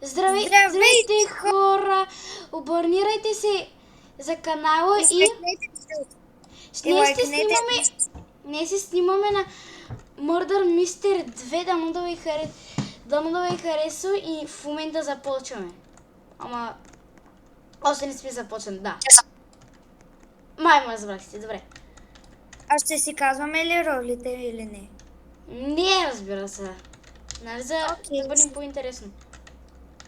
Здравейте хора! Абонирайте се за канала и днес се снимаме на Murder Mystery 2, дано да ви хареса и в момента започваме. Ама, още не сме започнали, да. Май ме разбрахте, добре. А ще си казваме ли ролите или не? Не, разбира се. Нали да бъдем по-интересно.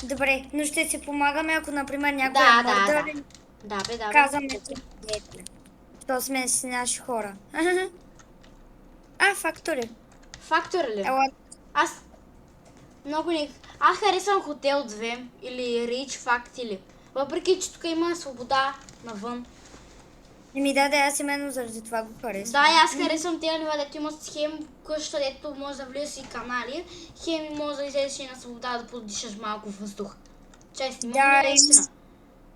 Добре, но ще си помагаме, ако, например, някой Да. мърдър. Да, бе. Казваме ти. То сме си наши хора. Фактори. Фактор ли? Аз харесвам Хотел 2 или Rich Fact или. Въпреки, че тук има свобода навън. Аз именно заради това го харесвам. Да, аз харесвам тези нива, дето имат хем къща, дето може да влизаш и канали, хем може да излезеш и на свобода да подишаш малко въздух. Чай, снимам ли наистина?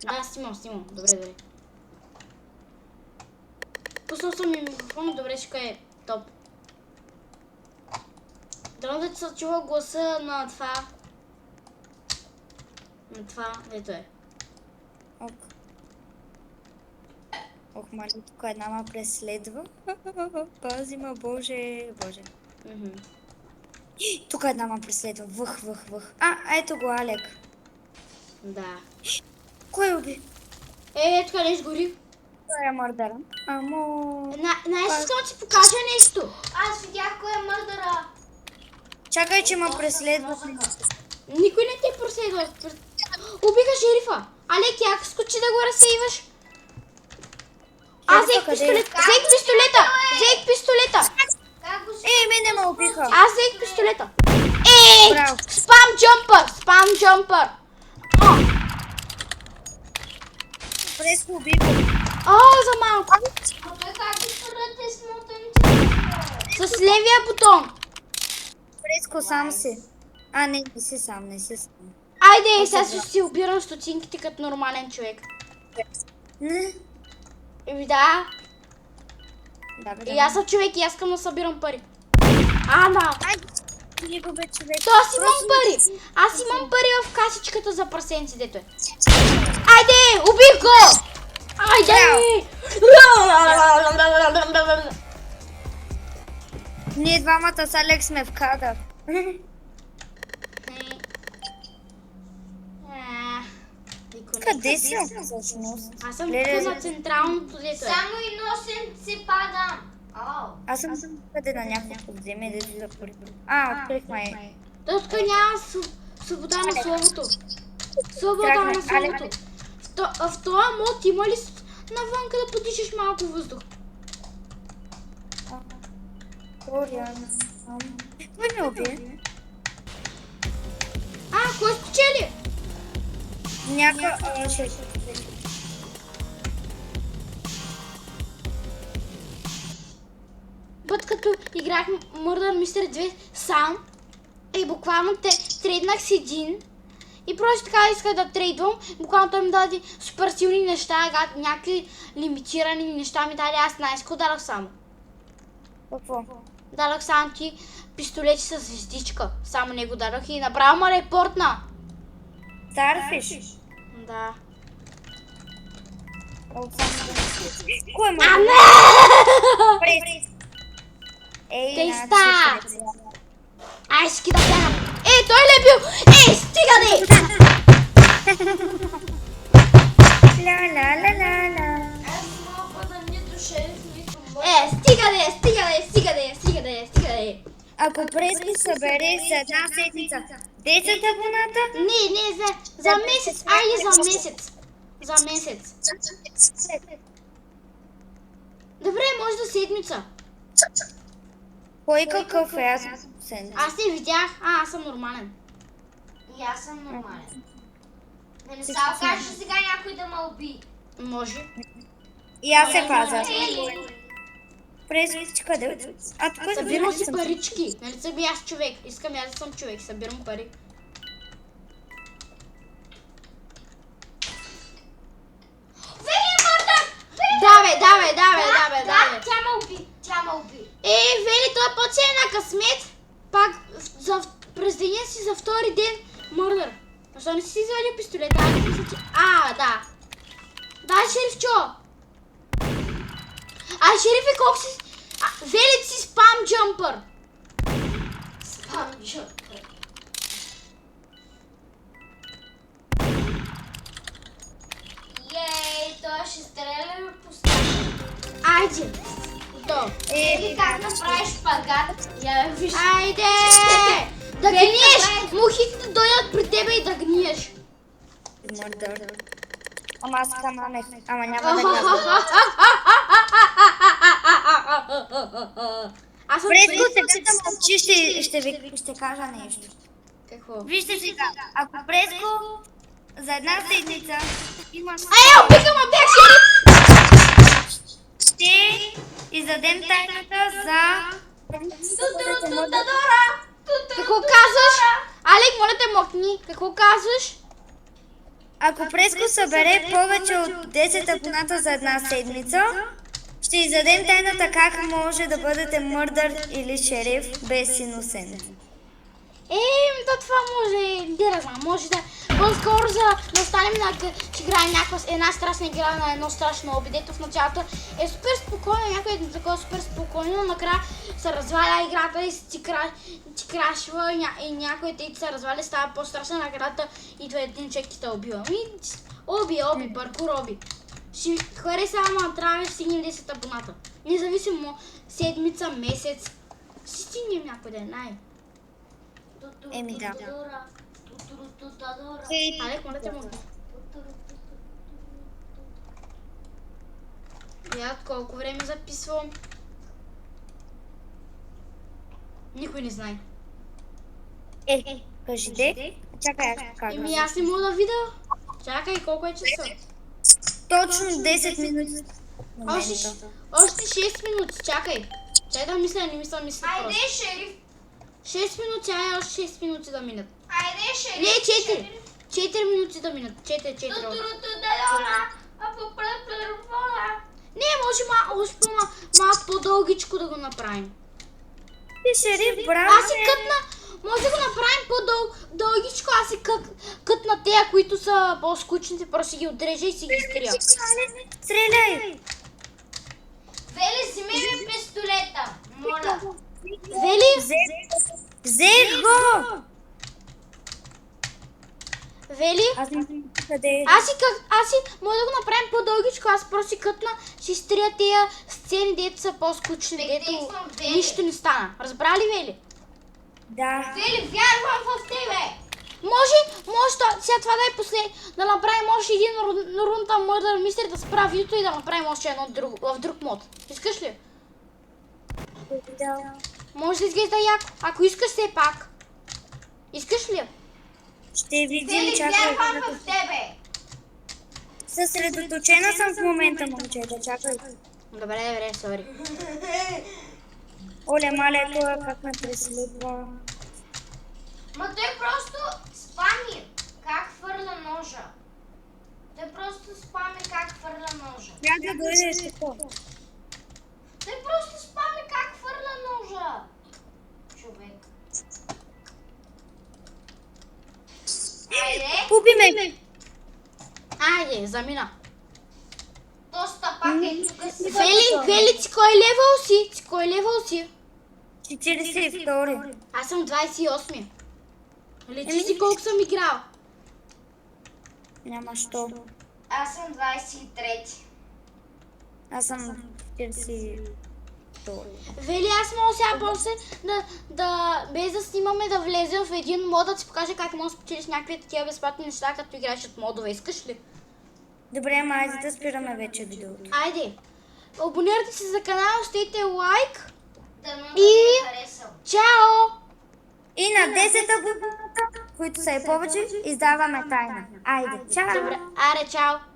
Да, снимам. Добре. Пуснал съм ми микрофона, добре, ще е топ. Дано да се чува гласа на това. Ето е. Ох, мали, тук една ма преследва. Пази ма, боже. Тук една ма преследва. Въх. Ето го, Алек. Да. Кой уби? Тук нещо гори. Той е мърдъра. Искам да ти покажа нещо. Аз видях кой е мърдъра. Чакай, че ма преследва. Никой не те преследва. Убиха шерифа. Алек, як скочи да го разсейваш. Аз взех пистолета. Мене ме убиха. Аз взех пистолета. Спам джампър. Преско убиха. За малко. Той как ги свърдате с мотаните? С левия бутон. Преско сам си. Не си сам. Айде, сега ще си обирам стотинките като нормален човек. Не. Да. И аз съм човек и аз искам да събирам пари. Да. Аз имам пари в касичката за прасенци, дето е. Айде, убих го! Айде! Ние двамата с Алекс сме в кадър. Къде си всъщност? Аз съм тук на централното, дето е. Само износен си пада. Аз съм къде на някакво подземие, дето за първи. Открих май. Тук няма свобода на словото. Свобода на словото. В този мод има ли навънка да подишаш малко въздух? Кой ме уби? Кой спечели? Път като играх Murder Mystery 2 сам и буквално трейднах с един и просто така исках да трейдвам, буквално той ми даде супер силни неща, някакви лимитирани неща ми даде, аз най-ско дадох само. Какво? Дадох само ти пистолети с звездичка, само него дадох и направо ма репортна. Старфиш? Да. Кой ме? Тей ста! Ай, ще да бягам! Той ли е бил? Стига де! Аз мога да ни душерих нито стига де! Ако Преско събере за една седмица 10 абоната? Не, за месец. Айде за месец. Добре, може да седмица. Кой какъв е? Аз не видях. Аз съм нормален. И аз съм нормален. Да не става кажа сега някой да ме уби. Може. И аз се пазя. Преско, къде? Събирам си парички. Нали съм и аз човек. Искам аз да съм човек. Събирам пари. Давай. Да, тя ме уби. Вели, този път си е на късмет. Пак през деня си за втори ден мърдър. Защо не си извадил пистолет? Аз мисля, че... Да. Да, Шерифчо. Шерифе, колко си... Велит си спам джампър. Спам джампър. Ей, той ще стреля ли по стената? Айде. Готово. Ели как направиш шпагат? Я виж. Айде! Да гниеш! Мухите да дойдат при тебе и да гниеш. Мърдър. Ама аз камамех. Ама няма да казвам. Аз съм Преско, сега да мълчи, ще кажа нещо. Какво? Вижте сега, ако Преско за една седмица има... Обикам, бях Шериф! Ще издадем тайната за... Тутурутутадора! Какво казваш? Алек, моля те, мокни. Какво казваш? Ако Преско събере повече от 10 абоната за една седмица, ще издадем тайната как може да бъдете мърдър или шериф без иносент. То това може, да знам, може да... По-скоро да останем ще играем една страшна игра на едно страшно оби, дето в началото е супер спокойно, някой е такова супер спокойно, но накрая се разваля играта и ти крашва и някой те се разваля, става по-страшна на играта и това един човек и те убива. Оби, паркур оби. Ще хареса, ама трябва да стигнем 10 абоната. Независимо седмица, месец, ще стигнем някой ден, Еми да. Алек, моля те, моля. Колко време записвам? Никой не знае. Кажи де. Чакай, аз ще кажа. Аз не мога да видя. Чакай, колко е часа? Точно 10 минути. Още 6 минути, чакай. Чай да мисля, не мисля Айде, просто. Шериф. 6 минути, още 6 минути да минат. Айде, Шериф. Не, 4. 4 минути да минат. 4. Тутурутудадора! Апоплепелепола! Не, може малко по-дългичко да го направим. Ти шериф, браво! Аз си кътна, може да го направим по-дългичко, аз си кътна тея, които са по-скучните, просто ги отрежа и си ги изтрия. Стреляй! Вели, вземи ми пистолета, моля. Вели? Взех го! Вели? Аз не знам къде. Аз си, може да го направим по-дългичко, аз просто си кътна, ще изтрия тея сцени, дето са по-скучни, дето нищо не стана. Разбра ли, Вели? Да. Вели, вярвам в тебе. Може сега това да е да направим още един рунта Murder Mystery, да спра видеото и да направим още едно в друг мод. Искаш ли? Да. Може да изглежда яко, ако искаш все пак. Искаш ли? Ще видим, Вели, чакай. вярвам в тебе. Съсредоточена съм в момента, момчета, чакай. Добре, сори. Оле, маля, това как ме преследва. Ма той просто спами как хвърля ножа. Той просто спами как хвърля ножа. Трябва да дойдеш тук. Той просто спами как хвърля ножа. Човек. Айде. Уби ме! Айде, замина. Доста пак е тук си. Вели, ти кой левел си? Ти кой левел си? 42. Аз съм 28. Лечи си колко съм играл. Няма що. Аз съм 23. Аз съм 42. Вели, аз мога сега после без да снимаме, да влезем в един мод, да ти покажа как можеш да спечелиш някакви такива безплатни неща, като играеш от модове. Искаш ли? Добре, ама айде да спираме вече видеото. Айде. Абонирайте се за канала, стейте лайк. Да много И- ми е харесал. Чао! И на 10 абоната, които са и повече, издаваме тайна. Айде, чао! Добре, аре, чао!